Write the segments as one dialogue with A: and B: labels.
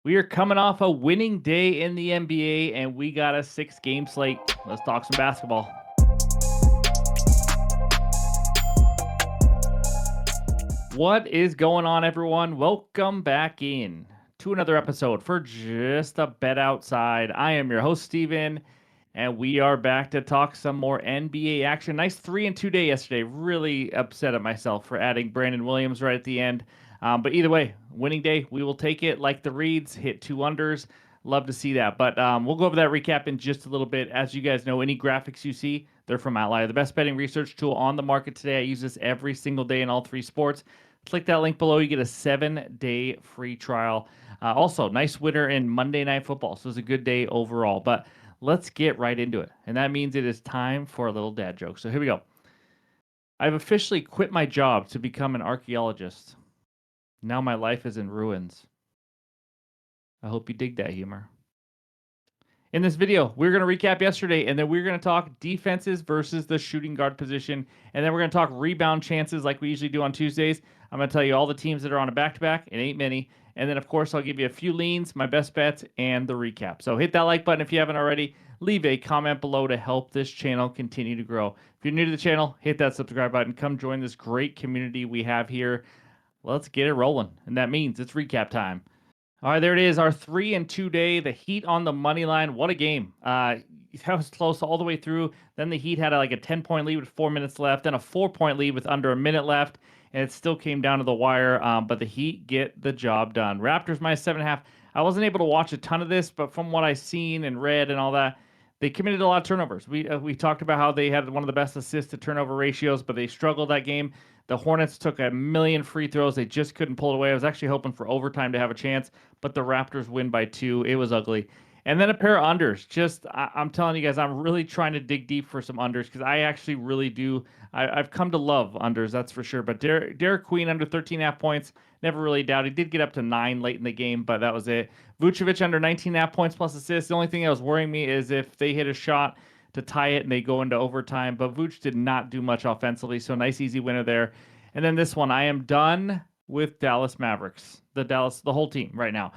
A: We are coming off a winning day in the NBA, and we got a 6-game slate. Let's talk some basketball. What is going on, everyone? Welcome back in to another episode for Just a Bet Outside. I am your host, Steven, and we are back to talk some more NBA action. Nice 3-2 day yesterday. Really upset at myself for adding Brandon Williams right at the end. But either way, winning day, we will take it. Like the Reeds, hit 2 unders. Love to see that. But we'll go over that recap in just a little bit. As you guys know, any graphics you see, they're from OUTLIER, the best betting research tool on the market today. I use this every single day in all 3 sports. Click that link below. You get a 7-day free trial. Also, nice winner in Monday Night Football. So it was a good day overall. But let's get right into it. And that means it is time for a little dad joke. So here we go. I've officially quit my job to become an archaeologist. Now my life is in ruins. I hope you dig that humor. In this video, we're going to recap yesterday, and then we're going to talk defenses versus the shooting guard position, and then we're going to talk rebound chances like we usually do on Tuesdays. I'm going to tell you all the teams that are on a back-to-back. It ain't many. And then, of course, I'll give you a few leans, my best bets, and the recap. So hit that like button if you haven't already. Leave a comment below to help this channel continue to grow. If you're new to the channel, hit that subscribe button. Come join this great community we have here. Let's get it rolling, and that means it's recap time. All right, there it is, our 3-2 day. The Heat on the money line. What a game. That was close all the way through. Then the Heat had like a 10-point lead with 4 minutes left, then a 4-point lead with under a minute left, and it still came down to the wire, but the Heat get the job done. Raptors minus 7.5. I wasn't able to watch a ton of this, but from what I've seen and read and all that, they committed a lot of turnovers. We talked about how they had one of the best assist to turnover ratios, but they struggled that game. The Hornets took a million free throws. They just couldn't pull it away. I was actually hoping for overtime to have a chance, but the Raptors win by 2. It was ugly. And then a pair of unders. I'm telling you guys, I'm really trying to dig deep for some unders because I actually really do. I've come to love unders, that's for sure. But Derek Queen under 13.5 points, never really doubted. He did get up to 9 late in the game, but that was it. Vucevic under 19.5 points plus assists. The only thing that was worrying me is if they hit a shot to tie it and they go into overtime. But Vooch did not do much offensively, so nice easy winner there. And then this one, I am done with Dallas Mavericks, the whole team right now.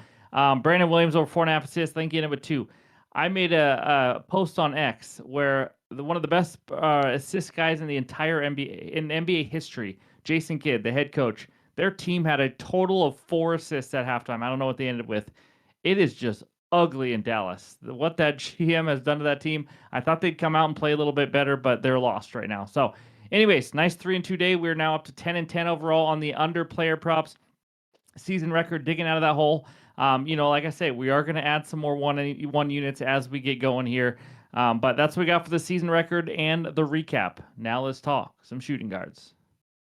A: Brandon Williams over 4.5 assists, Lincoln with 2. I made a post on X where one of the best assist guys in the entire NBA history, Jason Kidd, the head coach, their team had a total of 4 assists at halftime. I don't know what they ended with. It is just ugly in Dallas. What that GM has done to that team, I thought they'd come out and play a little bit better, but they're lost right now. So anyways, nice 3-2 day. We're now up to 10-10 overall on the under player props. Season record, digging out of that hole. Like I say, we are going to add some more one units as we get going here. But that's what we got for the season record and the recap. Now let's talk some shooting guards.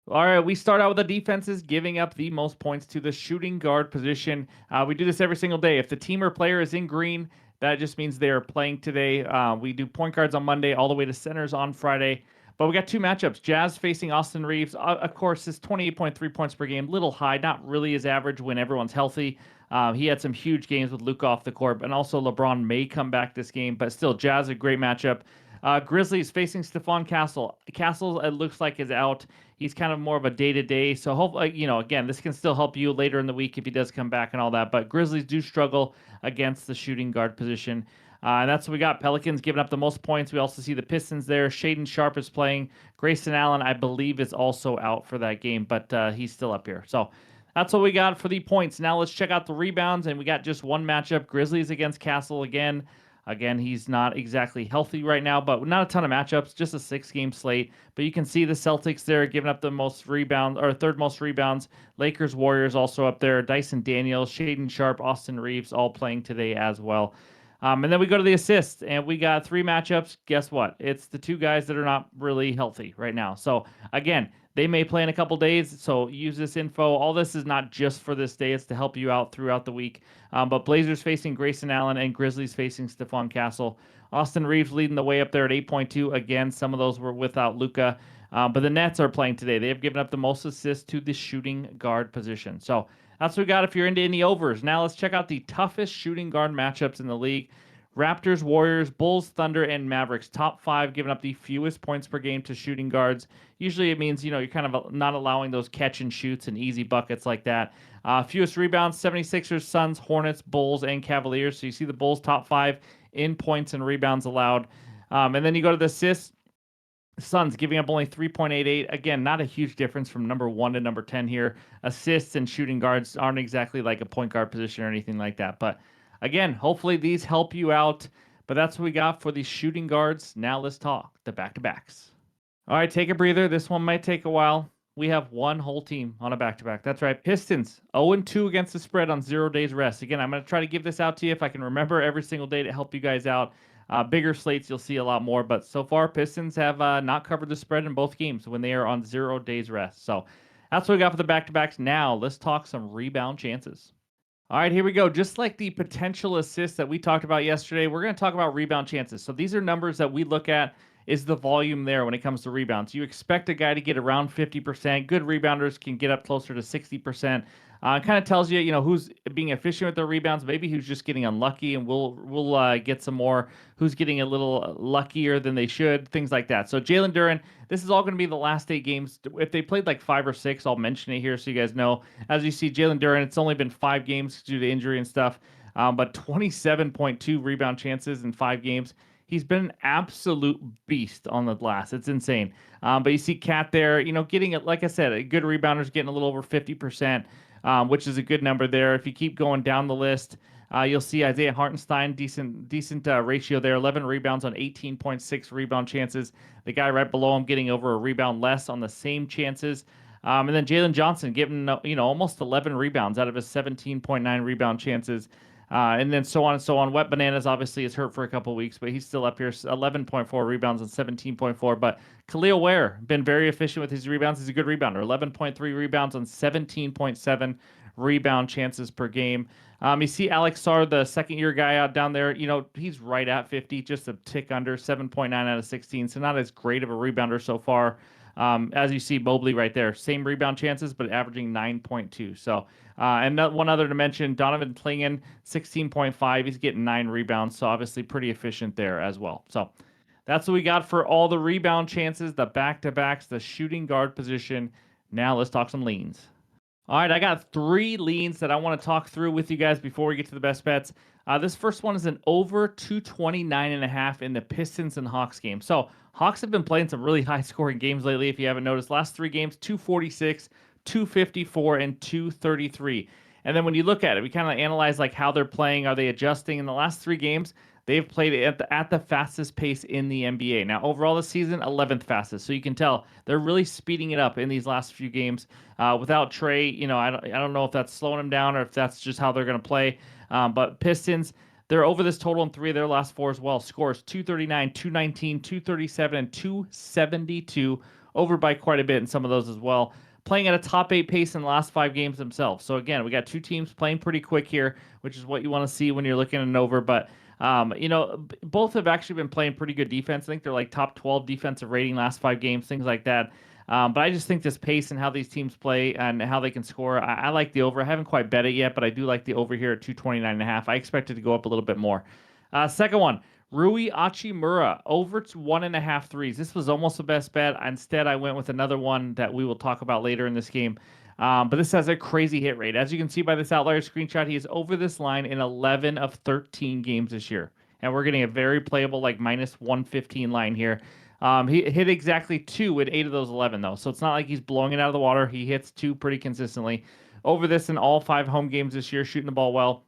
A: All right, we start out with the defenses giving up the most points to the shooting guard position. We do this every single day. If the team or player is in green, that just means they are playing today. We do point guards on Monday all the way to centers on Friday. But we got 2 matchups. Jazz facing Austin Reeves. Of course, his 28.3 points per game, little high, not really his average when everyone's healthy. He had some huge games with Luka off the court, and also LeBron may come back this game. But still, Jazz a great matchup. Grizzlies facing Stephon Castle. Castle, it looks like, is out. He's kind of more of a day-to-day. So, hopefully, again, this can still help you later in the week if he does come back and all that. But Grizzlies do struggle against the shooting guard position. And that's what we got. Pelicans giving up the most points. We also see the Pistons there. Shaedon Sharpe is playing. Grayson Allen, I believe, is also out for that game, but he's still up here. So that's what we got for the points. Now let's check out the rebounds, and we got just one matchup. Grizzlies against Castle again. Again, he's not exactly healthy right now, but not a ton of matchups, just a 6-game slate. But you can see the Celtics there giving up the most rebounds, or third most rebounds. Lakers, Warriors also up there. Dyson Daniels, Shaedon Sharpe, Austin Reeves all playing today as well. And then we go to the assists, and we got 3 matchups. Guess what? It's the 2 guys that are not really healthy right now. So, again, they may play in a couple days, so use this info. All this is not just for this day. It's to help you out throughout the week. But Blazers facing Grayson Allen and Grizzlies facing Stephon Castle. Austin Reeves leading the way up there at 8.2. Again, some of those were without Luka. But the Nets are playing today. They have given up the most assists to the shooting guard position. So that's what we got if you're into any overs. Now let's check out the toughest shooting guard matchups in the league. Raptors, Warriors, Bulls, Thunder, and Mavericks. Top 5 giving up the fewest points per game to shooting guards. Usually it means, you're kind of not allowing those catch and shoots and easy buckets like that. Fewest rebounds, 76ers, Suns, Hornets, Bulls, and Cavaliers. So you see the Bulls top 5 in points and rebounds allowed. And then you go to the assists. Suns giving up only 3.88. Again, not a huge difference from number 1 to number 10 here. Assists and shooting guards aren't exactly like a point guard position or anything like that. But again, hopefully these help you out. But that's what we got for these shooting guards. Now let's talk the back-to-backs. All right, take a breather. This one might take a while. We have one whole team on a back-to-back. That's right. Pistons, 0-2 against the spread on 0 days rest. Again, I'm going to try to give this out to you if I can remember every single day to help you guys out. Bigger slates, you'll see a lot more. But so far, Pistons have not covered the spread in both games when they are on 0 days rest. So that's what we got for the back-to-backs. Now let's talk some rebound chances. All right, here we go. Just like the potential assists that we talked about yesterday, we're going to talk about rebound chances. So these are numbers that we look at. Is the volume there when it comes to rebounds? You expect a guy to get around 50%. Good rebounders can get up closer to 60%. It kind of tells you, who's being efficient with their rebounds. Maybe who's just getting unlucky, and we'll get some more. Who's getting a little luckier than they should, things like that. So Jalen Duren, this is all going to be the last 8 games. If they played like 5 or 6, I'll mention it here so you guys know. As you see, Jalen Duren, it's only been 5 games due to injury and stuff, but 27.2 rebound chances in 5 games. He's been an absolute beast on the glass. It's insane. But you see Cat there, getting it, like I said, a good rebounder is getting a little over 50%, which is a good number there. If you keep going down the list, you'll see Isaiah Hartenstein, decent ratio there, 11 rebounds on 18.6 rebound chances. The guy right below him getting over a rebound less on the same chances. And then Jalen Johnson getting, almost 11 rebounds out of his 17.9 rebound chances. And then so on and so on. Wet Bananas obviously is hurt for a couple of weeks, but he's still up here, 11.4 rebounds and 17.4. But Khalil Ware, been very efficient with his rebounds. He's a good rebounder, 11.3 rebounds on 17.7 rebound chances per game. You see Alex Sarr, the second-year guy out down there, he's right at 50, just a tick under, 7.9 out of 16, so not as great of a rebounder so far. As you see, Mobley right there, same rebound chances, but averaging 9.2. So, and one other to mention, Donovan Clingan, 16.5. He's getting 9 rebounds, so obviously pretty efficient there as well. So that's what we got for all the rebound chances, the back-to-backs, the shooting guard position. Now let's talk some leans. All right, I got 3 leans that I want to talk through with you guys before we get to the best bets. This first one is an over 229.5 in the Pistons and Hawks game. So Hawks have been playing some really high-scoring games lately, if you haven't noticed. Last 3 games, 246, 254, and 233. And then when you look at it, we kind of analyze like how they're playing. Are they adjusting? In the last 3 games, they've played at the fastest pace in the NBA. Now, overall this season, 11th fastest. So you can tell they're really speeding it up in these last few games. Without Trey, I don't know if that's slowing them down or if that's just how they're going to play. But Pistons, they're over this total in 3 of their last 4 as well. Scores 239, 219, 237, and 272. Over by quite a bit in some of those as well. Playing at a top 8 pace in the last 5 games themselves. So again, we got 2 teams playing pretty quick here, which is what you want to see when you're looking at an over. But both have actually been playing pretty good defense. I think they're like top 12 defensive rating last 5 games, things like that. But I just think this pace and how these teams play and how they can score, I like the over. I haven't quite bet it yet, but I do like the over here at 229.5. I expect it to go up a little bit more. Second one, Rui Hachimura, over to 1.5 threes. This was almost the best bet. Instead, I went with another one that we will talk about later in this game. But this has a crazy hit rate. As you can see by this outlier screenshot, he is over this line in 11 of 13 games this year. And we're getting a very playable, like, minus 115 line here. He hit exactly 2 in 8 of those 11, though. So it's not like he's blowing it out of the water. He hits 2 pretty consistently. Over this in all 5 home games this year, shooting the ball well.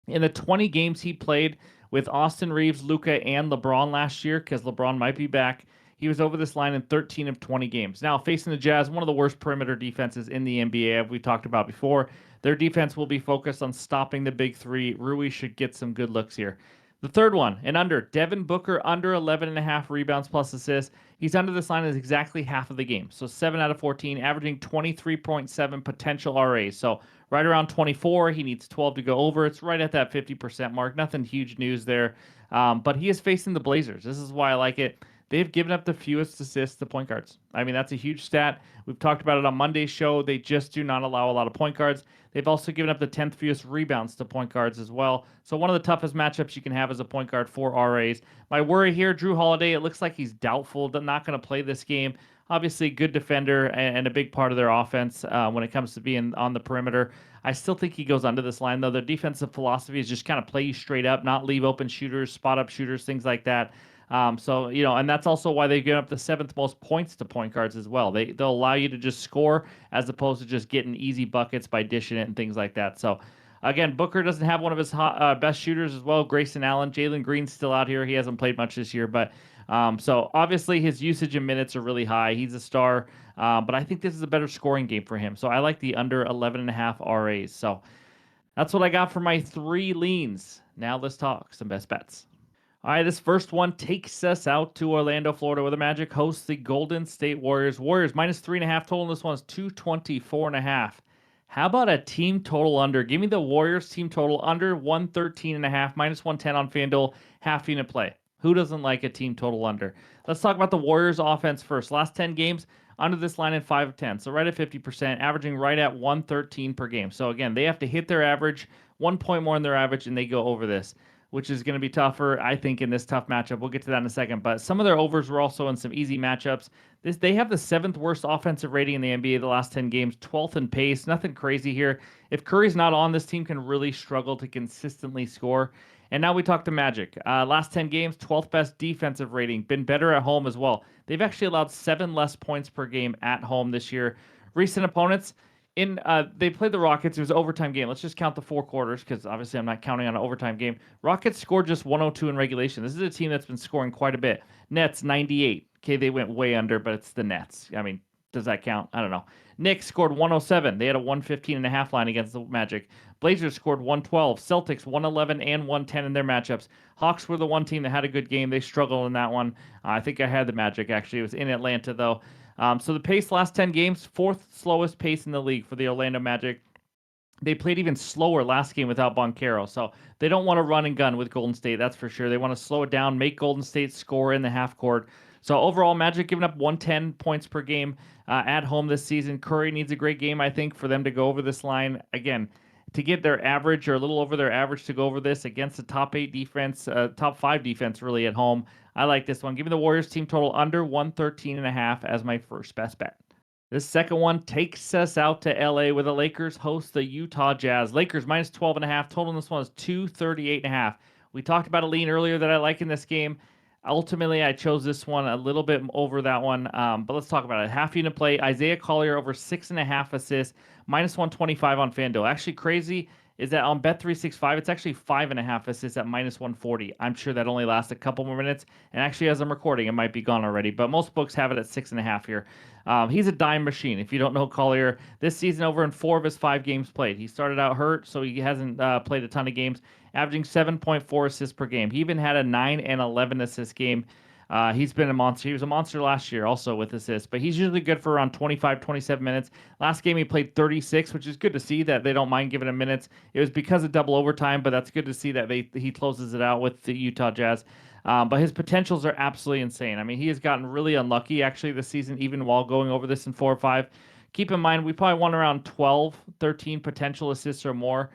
A: In the 20 games he played with Austin Reeves, Luka, and LeBron last year, because LeBron might be back, he was over this line in 13 of 20 games. Now, facing the Jazz, one of the worst perimeter defenses in the NBA, as we talked about before. Their defense will be focused on stopping the big 3. Rui should get some good looks here. The third one, and under, Devin Booker, under 11.5 rebounds plus assists. He's under this line is exactly half of the game. So 7 out of 14, averaging 23.7 potential RAs. So right around 24. He needs 12 to go over. It's right at that 50% mark. Nothing huge news there. But he is facing the Blazers. This is why I like it. they've given up the fewest assists to point guards. I mean, that's a huge stat. We've talked about it on Monday's show. They just do not allow a lot of point guards. They've also given up the 10th fewest rebounds to point guards as well. So one of the toughest matchups you can have as a point guard for RAs. My worry here, Drew Holiday, it looks like he's doubtful, not going to play this game. Obviously, good defender and a big part of their offense when it comes to being on the perimeter. I still think he goes under this line, though. Their defensive philosophy is just kind of play you straight up, not leave open shooters, spot up shooters, things like that. So, and that's also why they get up the 7th most points to point guards as well. They'll allow you to just score as opposed to just getting easy buckets by dishing it and things like that. So, again, Booker doesn't have one of his best shooters as well. Grayson Allen, Jalen Green's still out here. He hasn't played much this year, but so obviously his usage and minutes are really high. He's a star, but I think this is a better scoring game for him. So I like the under 11.5 RAs. So that's what I got for my 3 leans. Now let's talk some best bets. All right, this first one takes us out to Orlando, Florida, where the Magic hosts the Golden State Warriors. Warriors -3.5 total. This one's 224.5. How about a team total under? Give me the Warriors team total under 113.5, -110 on FanDuel, half unit play. Who doesn't like a team total under? Let's talk about the Warriors offense first. Last 10 games, under this line in 5 of 10. So right at 50%, averaging right at 113 per game. So again, they have to hit their average, 1 point more than their average, and they go over this, which is going to be tougher, I think, in this tough matchup. We'll get to that in a second. But some of their overs were also in some easy matchups. They have the 7th worst offensive rating in the NBA the last 10 games, 12th in pace. Nothing crazy here. If Curry's not on, this team can really struggle to consistently score. And now we talk to Magic. Last 10 games, 12th best defensive rating. Been better at home as well. They've actually allowed 7 less points per game at home this year. Recent opponents, they played the Rockets. It was an overtime game. Let's just count the 4 quarters because obviously I'm not counting on an overtime game. Rockets scored just 102 in regulation. This is a team that's been scoring quite a bit. Nets 98. Okay, they went way under, but it's the Nets. I mean, does that count? I don't know. Knicks scored 107. They had a 115.5 line against the Magic. Blazers scored 112. Celtics 111 and 110 in their matchups. Hawks were the one team that had a good game. They struggled in that one. I think I had the Magic, actually. It was in Atlanta, though. So the pace last 10 games, 4th slowest pace in the league for the Orlando Magic. They played even slower last game without Boncaro, so they don't want to run and gun with Golden State, that's for sure. They want to slow it down, make Golden State score in the half court. So overall, Magic giving up 110 points per game at home this season. Curry needs a great game, I think, for them to go over this line. Again, to get their average or a little over their average to go over this against the top 8 defense, top 5 defense really at home. I like this one. Give me the Warriors team total under 113.5 as my first best bet. This second one takes us out to LA where the Lakers host the Utah Jazz. Lakers -12.5. Total in this one is 238.5. We talked about a lean earlier that I like in this game. Ultimately, I chose this one a little bit over that one, but let's talk about it. Half unit play, Isaiah Collier over 6.5 assists, -125 on FanDuel. Actually crazy is that on Bet365, it's actually 5.5 assists at -140. I'm sure that only lasts a couple more minutes, and actually as I'm recording, it might be gone already, but most books have it at 6.5 here. He's a dime machine. If you don't know Collier, this season over in 4 of his 5 games played. He started out hurt, so he hasn't played a ton of games, averaging 7.4 assists per game. He even had a 9 and 11 assist game. He's been a monster. He was a monster last year also with assists, but he's usually good for around 25, 27 minutes. Last game he played 36, which is good to see that they don't mind giving him minutes. It was because of double overtime, but that's good to see that he closes it out with the Utah Jazz. But his potentials are absolutely insane. I mean, he has gotten really unlucky actually this season, even while going over this in 4 or 5. Keep in mind, we probably want around 12, 13 potential assists or more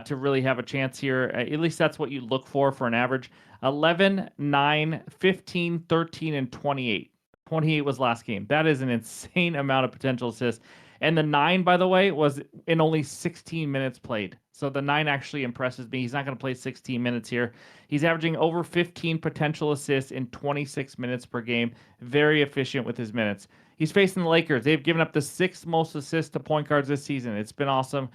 A: to really have a chance here. At least that's what you look for an average. 11, 9, 15, 13, and 28. 28 was last game. That is an insane amount of potential assists. And the 9, by the way, was in only 16 minutes played. So the 9 actually impresses me. He's not going to play 16 minutes here. He's averaging over 15 potential assists in 26 minutes per game. Very efficient with his minutes. He's facing the Lakers. They've given up the 6th most assists to point guards this season. It's been awesome.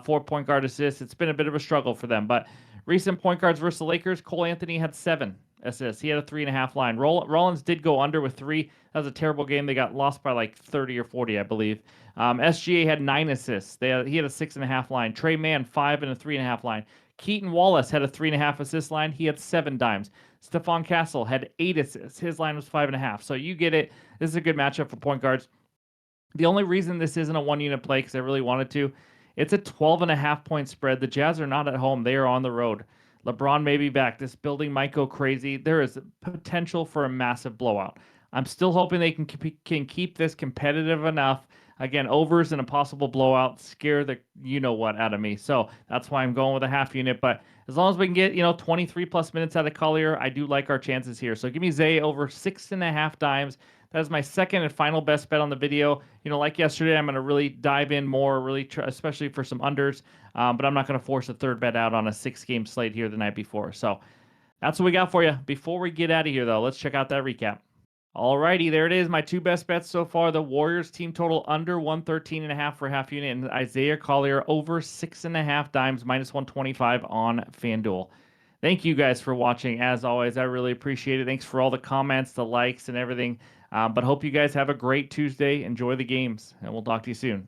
A: 4 point guard assists. It's been a bit of a struggle for them. But recent point guards versus the Lakers, Cole Anthony had 7 assists. He had a 3.5 line. Rollins did go under with 3. That was a terrible game. They got lost by like 30 or 40, I believe. SGA had 9 assists. He had a 6.5 line. Trey Mann, 5 and a 3.5 line. Keaton Wallace had a 3.5 assist line. He had 7 dimes. Stephon Castle had 8 assists. His line was 5.5. So you get it. This is a good matchup for point guards. The only reason this isn't a 1-unit play, because I really wanted to, it's a 12.5 point spread. The Jazz are not at home. They are on the road. LeBron may be back. This building might go crazy. There is potential for a massive blowout. I'm still hoping they can keep this competitive enough. Again, overs and a possible blowout scare the you know what out of me. So that's why I'm going with a half unit. But as long as we can get 23 plus minutes out of Collier, I do like our chances here. So give me Zay over 6.5 dimes. That is my second and final best bet on the video. Like yesterday, I'm going to really dive in more, really try, especially for some unders. But I'm not going to force a third bet out on a 6-game slate here the night before. So that's what we got for you. Before we get out of here, though, let's check out that recap. Alrighty, there it is. My two best bets so far. The Warriors team total under 113.5 for half unit, and Isaiah Collier over 6.5 dimes, minus 125 on FanDuel. Thank you guys for watching. As always, I really appreciate it. Thanks for all the comments, the likes, and everything. But hope you guys have a great Tuesday. Enjoy the games, and we'll talk to you soon.